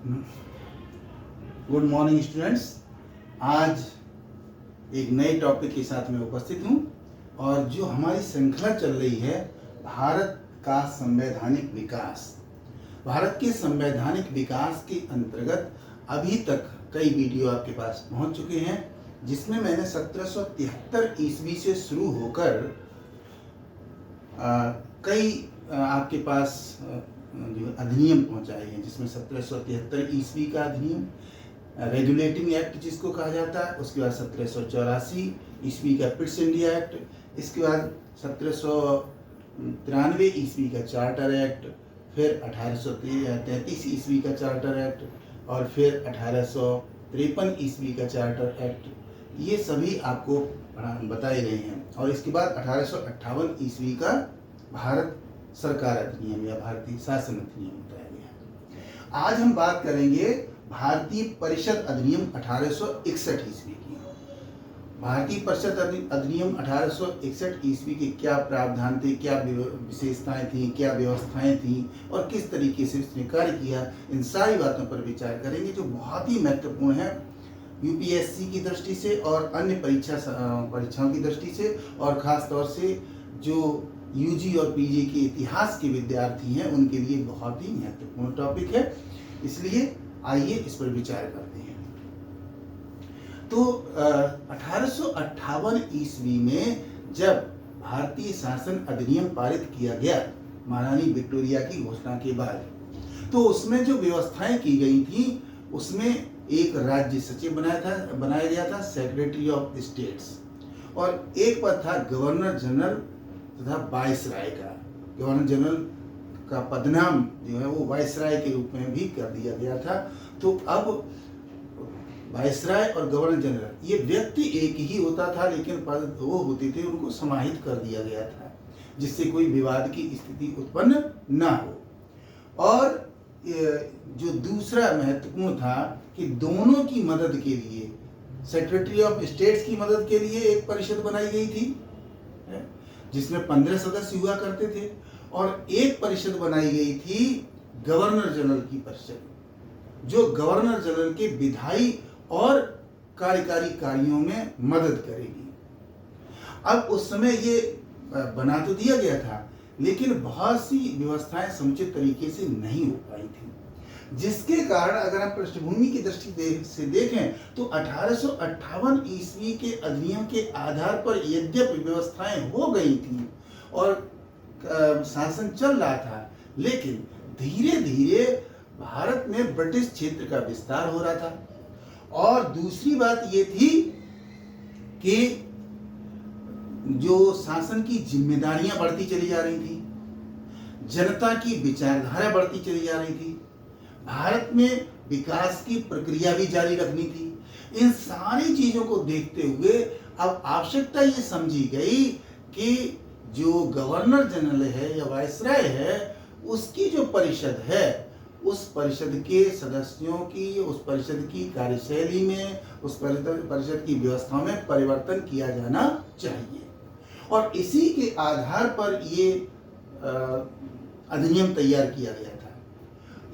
Good morning students. आज एक नए टॉपिक के साथ मैं उपस्थित हूँ और जो हमारी श्रृंखला चल रही है भारत का संवैधानिक विकास। भारत के संवैधानिक विकास के अंतर्गत अभी तक कई वीडियो आपके पास पहुँच चुके हैं, जिसमें मैंने 1773 ईस्वी से शुरू होकर कई आपके पास जो अधिनियम पहुंचाए हैं, जिसमें 1773 ईस्वी का अधिनियम रेगुलेटिंग एक्ट जिसको कहा जाता है, उसके बाद 1784 ईस्वी का पिट्स इंडिया एक्ट, इसके बाद 1793 ईस्वी का चार्टर एक्ट, फिर 1833 ईस्वी का चार्टर एक्ट और फिर 1853 ईस्वी का चार्टर एक्ट। ये सभी आपको बताए गए हैं। और इसके बाद 1858 ईस्वी का भारत सरकार अधिनियम या भारतीय शासन अधिनियम बताया गया है। आज हम बात करेंगे भारतीय परिषद अधिनियम 1861 ईस्वी की। भारतीय परिषद अधिनियम 1861 ईस्वी के क्या प्रावधान थे, क्या विशेषताएं थी, क्या व्यवस्थाएं थी और किस तरीके से उसने कार्य किया, इन सारी बातों पर विचार करेंगे, जो बहुत ही महत्वपूर्ण है यूपीएससी की दृष्टि से और अन्य परीक्षाओं की दृष्टि से, और खास तौर से जो यूजी और पीजी के इतिहास के विद्यार्थी हैं उनके लिए बहुत ही महत्वपूर्ण टॉपिक है। इसलिए आइए इस पर विचार करते हैं। तो 1858 ईस्वी में जब भारतीय शासन अधिनियम पारित किया गया महारानी विक्टोरिया की घोषणा के बाद, तो उसमें जो व्यवस्थाएं की गई थी उसमें एक राज्य सचिव बनाया गया था, सेक्रेटरी ऑफ स्टेट्स, और एक पद था गवर्नर जनरल तथा वाइसराय का। गवर्नर जनरल का पदनाम जो है वो वाइसराय के रूप में भी कर दिया गया था। तो अब वाइसराय और गवर्नर जनरल ये व्यक्ति एक ही होता था, लेकिन पद वो होते थे, उनको समाहित कर दिया गया था जिससे कोई विवाद की स्थिति उत्पन्न ना हो। और जो दूसरा महत्वपूर्ण था कि दोनों की मदद के लिए, सेक्रेटरी ऑफ स्टेट्स की मदद के लिए एक परिषद बनाई गई थी जिसमें 15 सदस्य हुआ करते थे, और एक परिषद बनाई गई थी गवर्नर जनरल की परिषद, जो गवर्नर जनरल के विधायी और कार्यकारी कार्यों में मदद करेगी। अब उस समय ये बना तो दिया गया था, लेकिन बहुत सी व्यवस्थाएं समुचित तरीके से नहीं हो पाई थी, जिसके कारण अगर हम पृष्ठभूमि की दृष्टि से देखें तो 1858 ईस्वी के अधिनियम के आधार पर यद्यपि व्यवस्थाएं हो गई थी और शासन चल रहा था, लेकिन धीरे धीरे भारत में ब्रिटिश क्षेत्र का विस्तार हो रहा था। और दूसरी बात ये थी कि जो शासन की जिम्मेदारियां बढ़ती चली जा रही थी, जनता की विचारधारा बढ़ती चली जा रही थी, भारत में विकास की प्रक्रिया भी जारी रखनी थी। इन सारी चीजों को देखते हुए अब आवश्यकता ये समझी गई कि जो गवर्नर जनरल है या वाइसराय है, उसकी जो परिषद है, उस परिषद के सदस्यों की, उस परिषद की कार्यशैली में, उस परिषद की व्यवस्थाओं में परिवर्तन किया जाना चाहिए। और इसी के आधार पर ये अधिनियम तैयार किया गया था।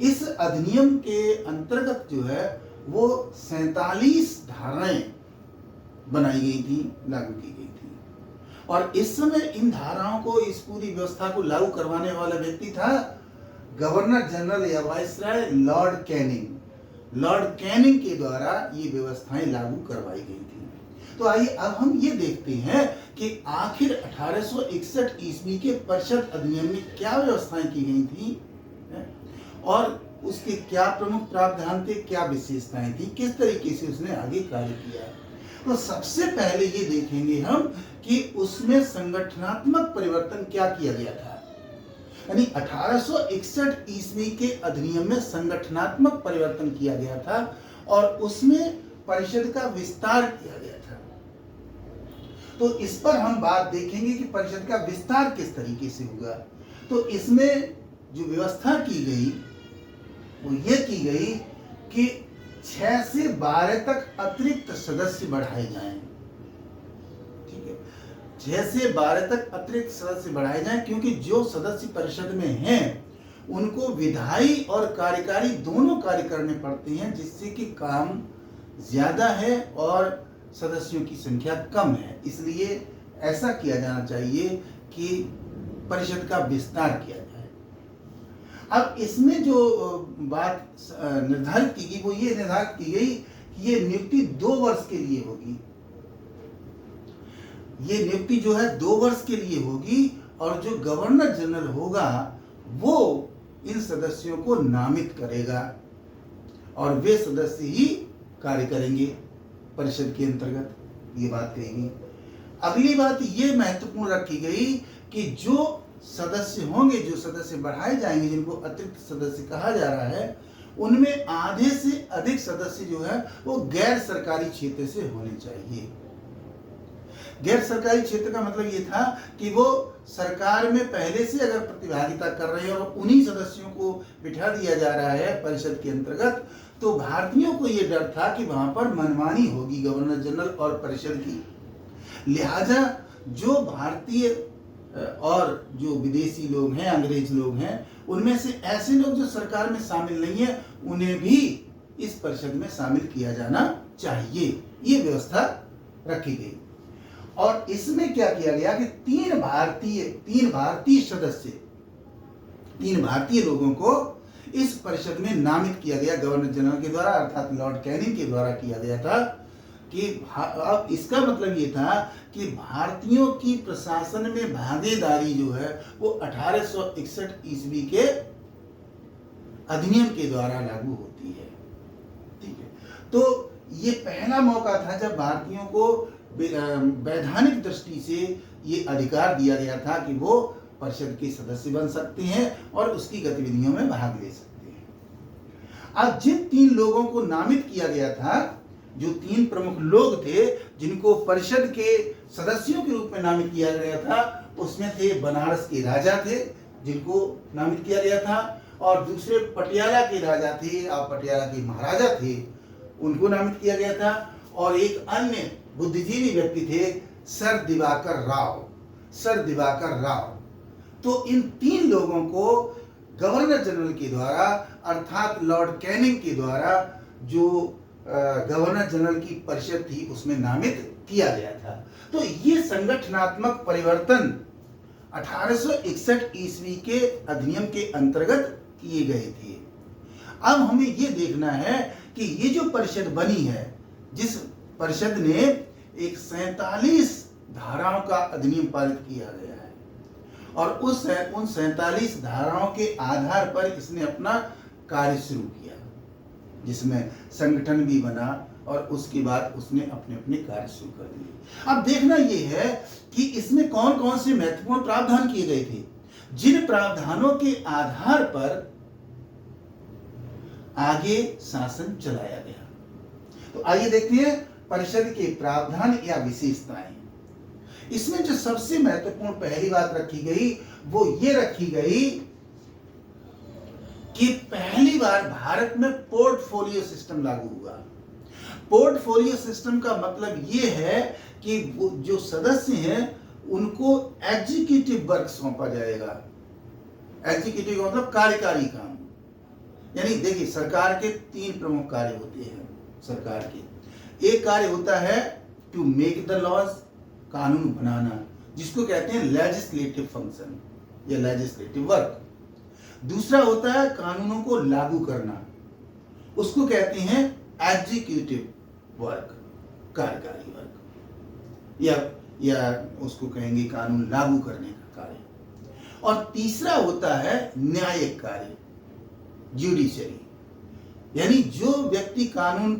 इस अधिनियम के अंतर्गत जो है वो 47 धाराएं बनाई गई थी, लागू की गई थी। और इस समय इन धाराओं को, इस पूरी व्यवस्था को लागू करवाने वाला व्यक्ति था गवर्नर जनरल या viceroy Lord Canning. Lord Canning के द्वारा ये व्यवस्थाएं लागू करवाई गई थी। तो आइए अब हम ये देखते हैं कि आखिर 1861 ईस्वी के परिषद अधिनियम में क्या व्यवस्थाएं की गई थी और उसके क्या प्रमुख प्रावधान थे, क्या विशेषताएं थी, किस तरीके से उसने आगे कार्य किया। तो सबसे पहले ये देखेंगे हम कि उसमें संगठनात्मक परिवर्तन क्या किया गया था। यानी 1861 ईस्वी के अधिनियम में संगठनात्मक परिवर्तन किया गया था और उसमें परिषद का विस्तार किया गया था। तो इस पर हम बात देखेंगे कि परिषद का विस्तार किस तरीके से हुआ। तो इसमें जो व्यवस्था की गई वो ये की गई कि 6 से 12 तक अतिरिक्त सदस्य बढ़ाए जाएं। ठीक है, 6 से 12 तक अतिरिक्त सदस्य बढ़ाए जाएं, क्योंकि जो सदस्य परिषद में हैं उनको विधायी और कार्यकारी दोनों कार्य करने पड़ते हैं, जिससे कि काम ज़्यादा है और सदस्यों की संख्या कम है। इसलिए ऐसा किया जाना चाहिए कि परिषद का विस्तार किया जाए। अब इसमें जो बात निर्धारित की गई वो ये निर्धारित की गई कि ये नियुक्ति 2 वर्ष के लिए होगी। ये नियुक्ति जो है 2 वर्ष के लिए होगी और जो गवर्नर जनरल होगा वो इन सदस्यों को नामित करेगा और वे सदस्य ही कार्य करेंगे परिषद के अंतर्गत, ये बात कही गई। अगली बात ये महत्वपूर्ण रखी गई कि जो सदस्य होंगे, जो सदस्य बढ़ाए जाएंगे, जिनको अतिरिक्त सदस्य कहा जा रहा है, उनमें आधे से अधिक सदस्य जो है वो गैर सरकारी क्षेत्र से होने चाहिए। गैर सरकारी क्षेत्र का मतलब ये था कि वो सरकार में पहले से अगर प्रतिभागिता कर रहे हैं और उन्हीं सदस्यों को बिठा दिया जा रहा है परिषद के अंतर्गत, तो भारतीयों को ये डर था कि वहां पर मनमानी होगी गवर्नर जनरल और परिषद की। लिहाजा जो भारतीय और जो विदेशी लोग हैं, अंग्रेज लोग हैं, उनमें से ऐसे लोग जो सरकार में शामिल नहीं है, उन्हें भी इस परिषद में शामिल किया जाना चाहिए, ये व्यवस्था रखी गई। और इसमें क्या किया गया कि 3 भारतीय लोगों को इस परिषद में नामित किया गया गवर्नर जनरल के द्वारा, अर्थात लॉर्ड कैनिंग के द्वारा किया गया था। कि अब इसका मतलब ये था कि भारतीयों की प्रशासन में भागीदारी जो है वो 1861 ईस्वी के अधिनियम के द्वारा लागू होती है। ठीक है, तो ये पहला मौका था जब भारतीयों को वैधानिक दृष्टि से ये अधिकार दिया गया था कि वो परिषद के सदस्य बन सकते हैं और उसकी गतिविधियों में भाग ले सकते हैं। अब जिन 3 लोगों को नामित किया गया था, जो 3 प्रमुख लोग थे जिनको परिषद के सदस्यों के रूप में नामित किया गया था, उसमें थे बनारस के राजा थे जिनको नामित किया गया था, और दूसरे पटियाला के राजा थे, आप पटियाला के महाराजा थे, उनको नामित किया गया था, और एक अन्य बुद्धिजीवी व्यक्ति थे सर दिवाकर राव। तो इन 3 लोगों को गवर्नर जनरल के द्वारा, अर्थात लॉर्ड कैनिंग के द्वारा, जो गवर्नर जनरल की परिषद थी उसमें नामित किया गया था। तो ये संगठनात्मक परिवर्तन 1861 ईस्वी के अधिनियम के अंतर्गत किए गए थे। अब हमें ये देखना है कि ये जो परिषद बनी है, जिस परिषद ने एक 47 धाराओं का अधिनियम पारित किया गया है, और उन 47 धाराओं के आधार पर इसने अपना कार्य शुरू किया, जिसमें संगठन भी बना और उसके बाद उसने अपने अपने कार्य शुरू कर दिए। अब देखना यह है कि इसमें कौन कौन से महत्वपूर्ण प्रावधान किए गए थे, जिन प्रावधानों के आधार पर आगे शासन चलाया गया। तो आइए देखते हैं परिषद के प्रावधान या विशेषताएं। इसमें जो सबसे महत्वपूर्ण पहली बात रखी गई वो ये रखी गई कि पहली बार भारत में पोर्टफोलियो सिस्टम लागू हुआ। पोर्टफोलियो सिस्टम का मतलब ये है कि वो जो सदस्य हैं उनको एग्जीक्यूटिव वर्क सौंपा जाएगा। एग्जीक्यूटिव का मतलब कार्यकारी काम। यानी देखिए, सरकार के 3 प्रमुख कार्य होते हैं सरकार के। एक कार्य होता है टू मेक द लॉज, कानून बनाना, जिसको कहते हैं लेजिस्लेटिव फंक्शन या लेजिस्लेटिव वर्क। दूसरा होता है कानूनों को लागू करना, उसको कहते हैं एग्जीक्यूटिव वर्क, कार्यकारी वर्क, या उसको कहेंगे कानून लागू करने का कार्य। और तीसरा होता है न्यायिक कार्य, ज्यूडिशरी, यानी जो व्यक्ति कानून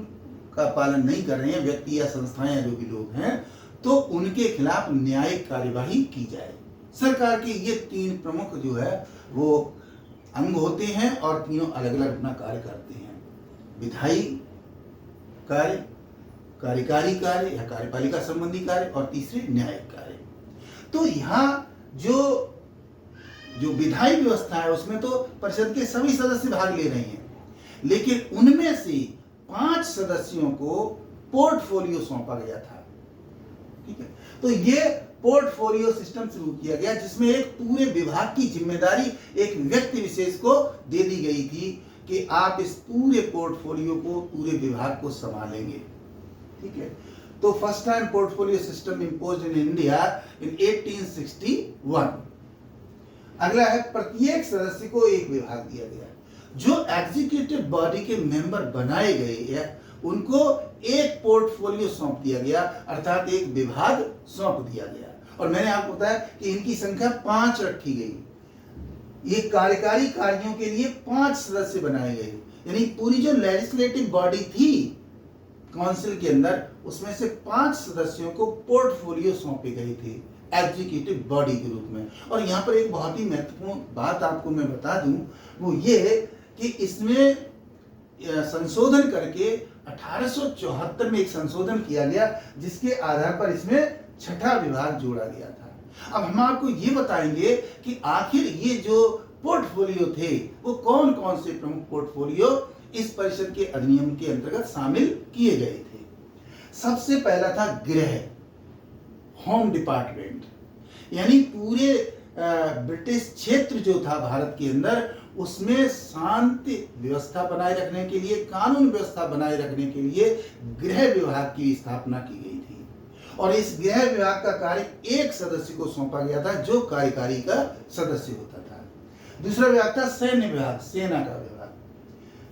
का पालन नहीं कर रहे हैं, व्यक्ति या संस्थाएं या जो भी लोग हैं, तो उनके खिलाफ न्यायिक कार्यवाही की जाए। सरकार के ये 3 प्रमुख जो है वो अंग होते हैं और तीनों अलग अलग अपना कार्य करते हैं। विधायी कार्य, कार्यकारी कार्य या कार्यपालिका संबंधी कार्य, और तीसरे न्यायिक कार्य। तो यहाँ जो विधायी व्यवस्था है उसमें तो परिषद के सभी सदस्य भाग ले रहे हैं, लेकिन उनमें से 5 सदस्यों को पोर्टफोलियो सौंपा गया था। ठीक है, तो ये पोर्टफोलियो सिस्टम शुरू किया गया, जिसमें एक पूरे विभाग की जिम्मेदारी एक व्यक्ति विशेष को दे दी गई थी कि आप इस पूरे पोर्टफोलियो को, पूरे विभाग को संभालेंगे। ठीक है, तो first time portfolio system imposed in India in 1861। अगला है, प्रत्येक सदस्य को एक विभाग दिया गया। जो एग्जीक्यूटिव बॉडी के मेंबर बनाए गए हैं उनको एक पोर्टफोलियो सौंप दिया गया, अर्थात एक विभाग सौंप दिया गया। और मैंने आपको बताया कि इनकी संख्या 5 रखी गई। ये कार्यकारी कार्यों के लिए 5 सदस्य बनाए गए, यानी पूरी जो लेजिस्लेटिव बॉडी थी काउंसिल के अंदर, उसमें से 5 सदस्यों को पोर्टफोलियो सौंपे गए थे एग्जीक्यूटिव बॉडी के रूप में। और यहाँ पर एक बहुत ही महत्वपूर्ण बात आपको मैं बता दूं, वो ये कि इसमें संशोधन करके 1874 में एक संशोधन किया गया, जिसके आधार पर इसमें 6ठा विभाग जोड़ा गया था। अब हम आपको ये बताएंगे कि आखिर ये जो पोर्टफोलियो थे वो कौन कौन से प्रमुख पोर्टफोलियो इस परिषद के अधिनियम के अंतर्गत शामिल किए गए थे। सबसे पहला था गृह, होम डिपार्टमेंट, यानी पूरे ब्रिटिश क्षेत्र जो था भारत के अंदर, उसमें शांति व्यवस्था बनाए रखने के लिए, कानून व्यवस्था बनाए रखने के लिए गृह विभाग की स्थापना की गई थी। और इस गृह विभाग का कार्य एक सदस्य को सौंपा गया था, जो कार्यकारी का सदस्य होता था। दूसरा विभाग था सैन्य विभाग, सेना का विभाग।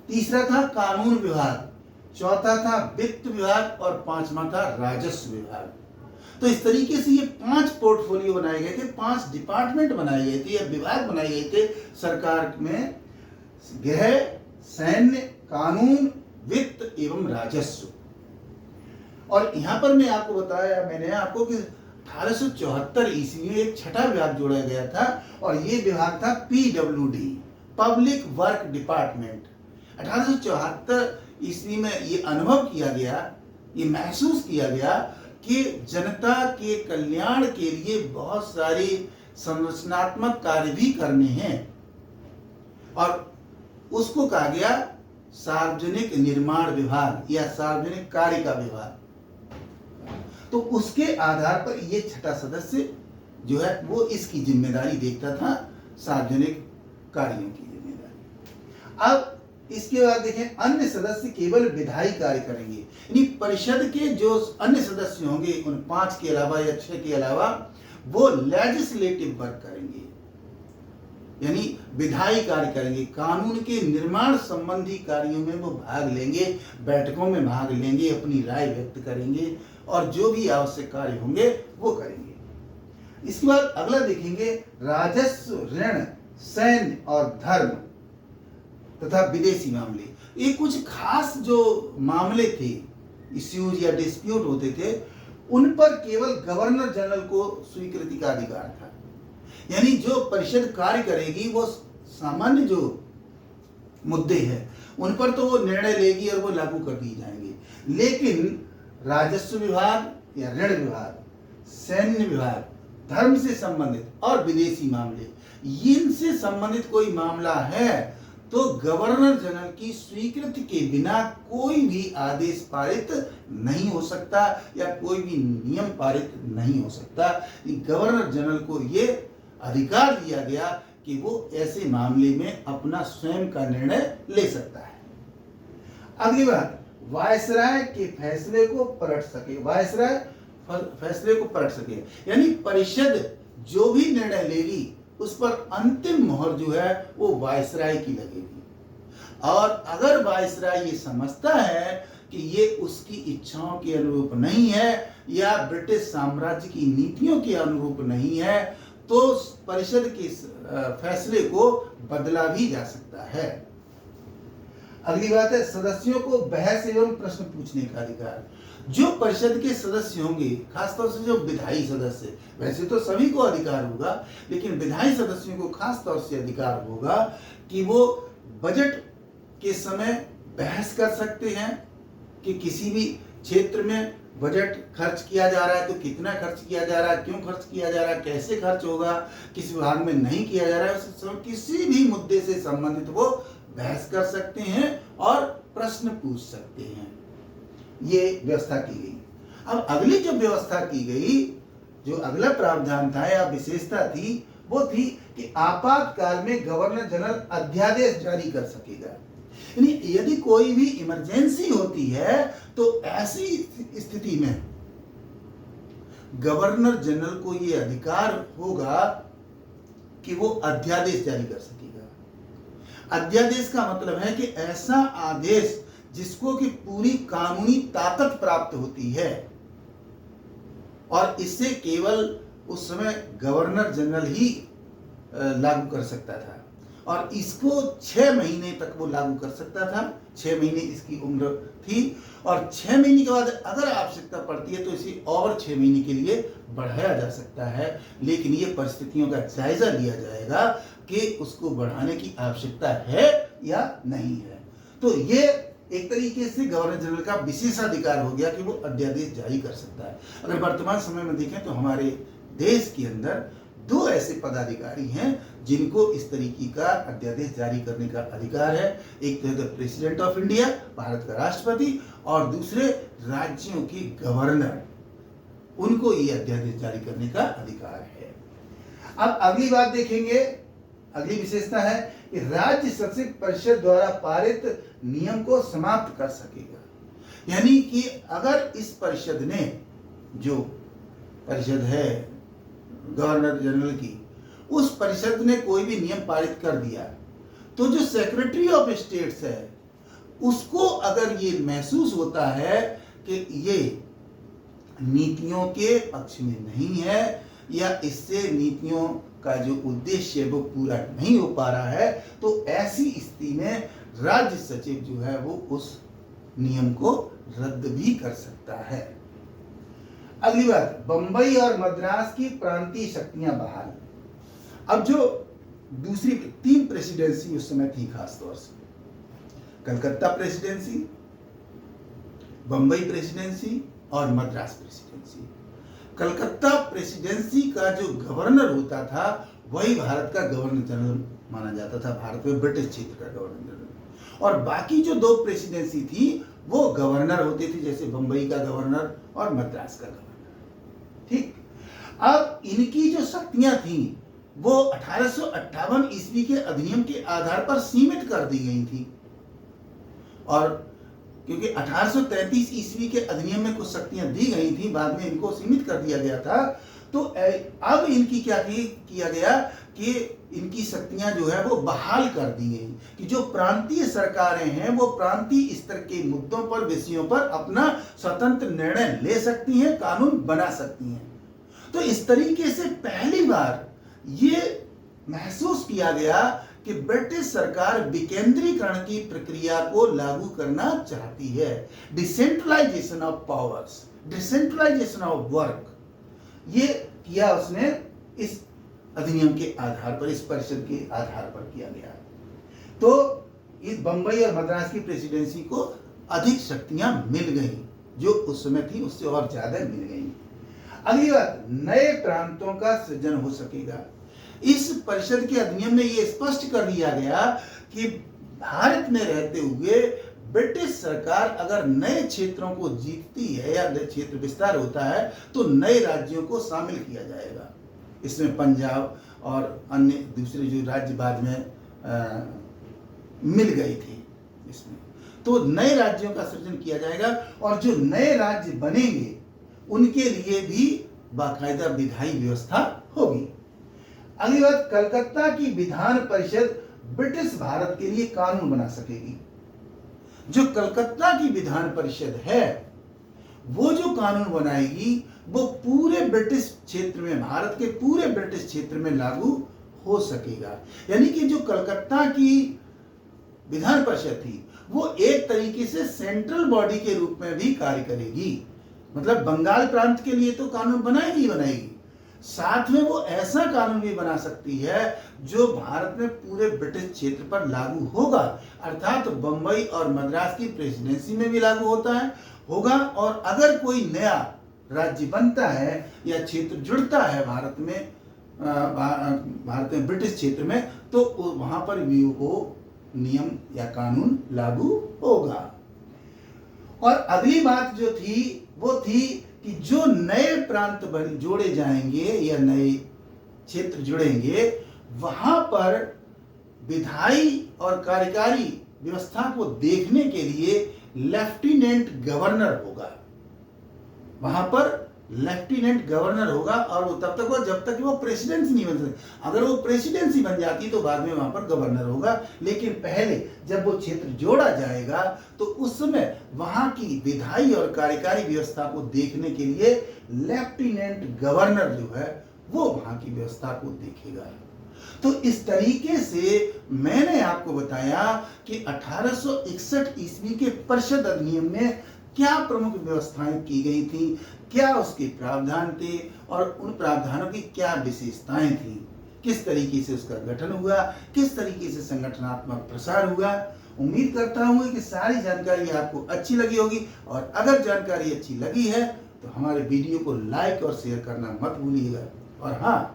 तीसरा था कानून विभाग, चौथा था वित्त विभाग और 5वां था राजस्व विभाग। तो इस तरीके से ये 5 पोर्टफोलियो बनाए गए थे, 5 डिपार्टमेंट बनाए गए थे या विभाग बनाए गए थे सरकार में, गृह, सैन्य, कानून, वित्त एवं राजस्व। और यहाँ पर मैं आपको बताया मैंने आपको कि 1874 ईस्वी में एक 6ठा विभाग जोड़ा गया था, और ये विभाग था PWD, पब्लिक वर्क डिपार्टमेंट। 1874 ईस्वी में ये अनुभव किया गया, ये महसूस किया गया कि जनता के कल्याण के लिए बहुत सारी संरचनात्मक कार्य भी करने हैं, और उसको कहा गया सार्वजनिक निर्माण विभाग या सार्वजनिक कार्य का विभाग। तो उसके आधार पर ये 6ठा सदस्य जो है वो इसकी जिम्मेदारी देखता था, सार्वजनिक कार्यों की जिम्मेदारी। अब इसके बाद देखें, अन्य सदस्य केवल विधायी कार्य करेंगे, यानी परिषद के जो अन्य सदस्य होंगे उन 5 के अलावा या 6 के अलावा, वो लेजिस्लेटिव वर्क करेंगे, यानी विधायी कार्य करेंगे, कानून के निर्माण संबंधी कार्यों में वो भाग लेंगे, बैठकों में भाग लेंगे, अपनी राय व्यक्त करेंगे और जो भी आवश्यक कार्य होंगे वो करेंगे। इसके बाद अगला देखेंगे, राजस्व, ऋण, सैन्य और धर्म तथा विदेशी मामले। ये कुछ खास जो मामले थे, इश्यूज या डिस्प्यूट होते थे, उन पर केवल गवर्नर जनरल को स्वीकृति का अधिकार था। यानी जो परिषद कार्य करेगी वो सामान्य जो मुद्दे हैं उन पर तो वो निर्णय लेगी और वो लागू कर दिए जाएंगे, लेकिन राजस्व विभाग या ऋण विभाग, सैन्य विभाग, धर्म से संबंधित और विदेशी मामले, इनसे संबंधित कोई मामला है तो गवर्नर जनरल की स्वीकृति के बिना कोई भी आदेश पारित नहीं हो सकता या कोई भी नियम पारित नहीं हो सकता। गवर्नर जनरल को ये अधिकार दिया गया कि वो ऐसे मामले में अपना स्वयं का निर्णय ले सकता है। अगली बात, वायसराय के फैसले को पलट सके, वायसराय फैसले को पलट सके, यानी परिषद जो भी निर्णय लेगी उस पर अंतिम मोहर जो है वो वायसराय की लगेगी। और अगर वायसराय ये समझता है कि ये उसकी इच्छाओं के अनुरूप नहीं है या ब्रिटिश साम्राज्य की नीतियों के अनुरूप नहीं है, तो परिषद के फैसले को बदला भी जा सकता है। अगली बात है, सदस्यों को बहस एवं प्रश्न पूछने का अधिकार। जो परिषद के सदस्य होंगे, खासतौर से जो विधायी सदस्य, वैसे तो सभी को अधिकार होगा, लेकिन विधायी सदस्यों को खास तौर से अधिकार होगा कि वो बजट के समय बहस कर सकते हैं कि किसी भी क्षेत्र में बजट खर्च किया जा रहा है तो कितना खर्च किया जा रहा है, क्यों खर्च किया जा रहा है, कैसे खर्च होगा, किस विभाग में नहीं किया जा रहा है, किसी भी मुद्दे से संबंधित वो बहस कर सकते हैं और प्रश्न पूछ सकते हैं। ये व्यवस्था की गई। अब अगली जो व्यवस्था की गई, जो अगला प्रावधान था या विशेषता थी वो थी कि आपातकाल में गवर्नर जनरल अध्यादेश जारी कर सकेगा। यानी यदि कोई भी इमरजेंसी होती है तो ऐसी स्थिति में गवर्नर जनरल को यह अधिकार होगा कि वो अध्यादेश जारी कर सकेगा। अध्यादेश का मतलब है कि ऐसा आदेश जिसको कि पूरी कानूनी ताकत प्राप्त होती है, और इससे केवल उस समय गवर्नर जनरल ही लागू कर सकता था, और इसको 6 महीने तक वो लागू कर सकता था। 6 महीने इसकी उम्र थी, और 6 महीने के बाद अगर आवश्यकता पड़ती है तो इसे और 6 महीने के लिए बढ़ाया जा सकता है, लेकिन ये परिस्थितियों का जायजा लिया जाएगा कि उसको बढ़ाने की आवश्यकता है या नहीं है। तो ये एक तरीके से गवर्नर जनरल का विशेषाधिकार हो गया कि वो अध्यादेश जारी कर सकता है। अगर वर्तमान समय में देखें तो हमारे देश के अंदर 2 ऐसे पदाधिकारी हैं जिनको इस तरीके का अध्यादेश जारी करने का अधिकार है। एक तो प्रेसिडेंट ऑफ इंडिया, भारत का राष्ट्रपति, और दूसरे राज्यों के गवर्नर, उनको ये अध्यादेश जारी करने का अधिकार है। अब अगली बात देखेंगे, अगली विशेषता है कि राज्य सचिव परिषद द्वारा पारित नियम को समाप्त कर सकेगा। यानी कि अगर इस परिषद ने, जो परिषद है गवर्नर जनरल की, उस परिषद ने कोई भी नियम पारित कर दिया तो जो सेक्रेटरी ऑफ स्टेट्स है उसको अगर ये महसूस होता है कि ये नीतियों के पक्ष में नहीं है या इससे नीतियों का जो उद्देश्य है वो पूरा नहीं हो पा रहा है, तो ऐसी स्थिति में राज्य सचिव जो है वो उस नियम को रद्द भी कर सकता है। अगली बात, बंबई और मद्रास की प्रांतीय शक्तियां बहाल। अब जो दूसरी 3 प्रेसिडेंसी उस समय थी, खास तौर से कलकत्ता प्रेसिडेंसी, बंबई प्रेसिडेंसी और मद्रास प्रेसिडेंसी। कलकत्ता प्रेसिडेंसी का जो गवर्नर होता था वही भारत का गवर्नर जनरल माना जाता था, भारत में ब्रिटिश क्षेत्र का गवर्नर जनरल। और बाकी जो 2 प्रेसिडेंसी थी वो गवर्नर होते थे, जैसे बंबई का गवर्नर और मद्रास का गवर्नर। ठीक, अब इनकी जो शक्तियां थी वो 1858 ईस्वी के अधिनियम के आधार पर सीमित कर दी गई थी, और क्योंकि 1833 ईस्वी के अधिनियम में कुछ शक्तियां दी गई थी, बाद में इनको सीमित कर दिया गया था। तो अब इनकी क्या किया गया कि इनकी शक्तियां जो है वो बहाल कर दी गई, कि जो प्रांतीय सरकारें हैं वो प्रांतीय स्तर के मुद्दों पर, विषयों पर अपना स्वतंत्र निर्णय ले सकती हैं, कानून बना सकती हैं। तो इस तरीके से पहली बार ये महसूस किया गया कि ब्रिटिश सरकार विकेंद्रीकरण की प्रक्रिया को लागू करना चाहती है। Decentralisation of powers, decentralisation of work, ये किया उसने इस अधिनियम के आधार पर, इस परिषद के आधार पर किया गया। तो इस बंबई और मद्रास की प्रेसिडेंसी को अधिक शक्तियां मिल गई, जो उस समय थी उससे और ज्यादा मिल गई। अगली बात, नए प्रांतों का सृजन हो सकेगा। इस परिषद के अधिनियम में यह स्पष्ट कर दिया गया कि भारत में रहते हुए ब्रिटिश सरकार अगर नए क्षेत्रों को जीतती है या नए क्षेत्र विस्तार होता है तो नए राज्यों को शामिल किया जाएगा। इसमें पंजाब और अन्य दूसरे जो राज्य बाद में मिल गए थे इसमें, तो नए राज्यों का सृजन किया जाएगा, और जो नए राज्य बनेंगे उनके लिए भी बाकायदा विधायी व्यवस्था होगी। अगली बात, कलकत्ता की विधान परिषद ब्रिटिश भारत के लिए कानून बना सकेगी। जो कलकत्ता की विधान परिषद है वो जो कानून बनाएगी वो पूरे ब्रिटिश क्षेत्र में, भारत के पूरे ब्रिटिश क्षेत्र में लागू हो सकेगा। यानी कि जो कलकत्ता की विधान परिषद थी वो एक तरीके से सेंट्रल बॉडी के रूप में भी कार्य करेगी। मतलब बंगाल प्रांत के लिए तो कानून बनाएगी ही बनाएगी, साथ में वो ऐसा कानून भी बना सकती है जो भारत में पूरे ब्रिटिश क्षेत्र पर लागू होगा, अर्थात बंबई और मद्रास की प्रेसिडेंसी में भी लागू होगा। और अगर कोई नया राज्य बनता है या क्षेत्र जुड़ता है भारत में ब्रिटिश क्षेत्र में, तो वहां पर भी वो नियम या कानून लागू होगा। और अगली बात जो थी वो थी कि जो नए प्रांत जोड़े जाएंगे या नए क्षेत्र जुड़ेंगे, वहां पर विधायी और कार्यकारी व्यवस्था को देखने के लिए लेफ्टिनेंट गवर्नर होगा। वहां पर लेफ्टिनेंट गवर्नर होगा और वो तब तक जब तक वो प्रेसिडेंसी नहीं बन सकती। अगर वो प्रेसिडेंसी बन जाती तो बाद में वहां पर गवर्नर होगा, लेकिन पहले जब वो क्षेत्र जोड़ा जाएगा तो उस समय वहां की विधायी और कार्यकारी व्यवस्था को देखने के लिए लेफ्टिनेंट गवर्नर जो है वो वहां की व्यवस्था को देखेगा। तो इस तरीके से मैंने आपको बताया कि 1861 ईस्वी के परिषद अधिनियम में क्या प्रमुख व्यवस्थाएं की गई थी, क्या उसके प्रावधान थे और उन प्रावधानों की क्या विशेषताएं थी, किस तरीके से उसका गठन हुआ, किस तरीके से संगठनात्मक प्रसार हुआ। उम्मीद करता हूं कि सारी जानकारी आपको अच्छी लगी होगी, और अगर जानकारी अच्छी लगी है तो हमारे वीडियो को लाइक और शेयर करना मत भूलिएगा। और हाँ,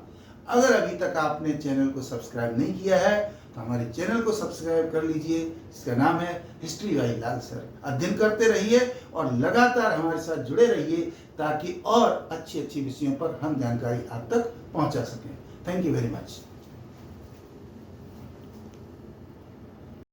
अगर अभी तक आपने चैनल को सब्सक्राइब नहीं किया है तो हमारे चैनल को सब्सक्राइब कर लीजिए। इसका नाम है हिस्ट्री बाय लाल सर। अध्ययन करते रहिए और लगातार हमारे साथ जुड़े रहिए ताकि और अच्छी अच्छी विषयों पर हम जानकारी आप तक पहुंचा सकें। Thank you very much.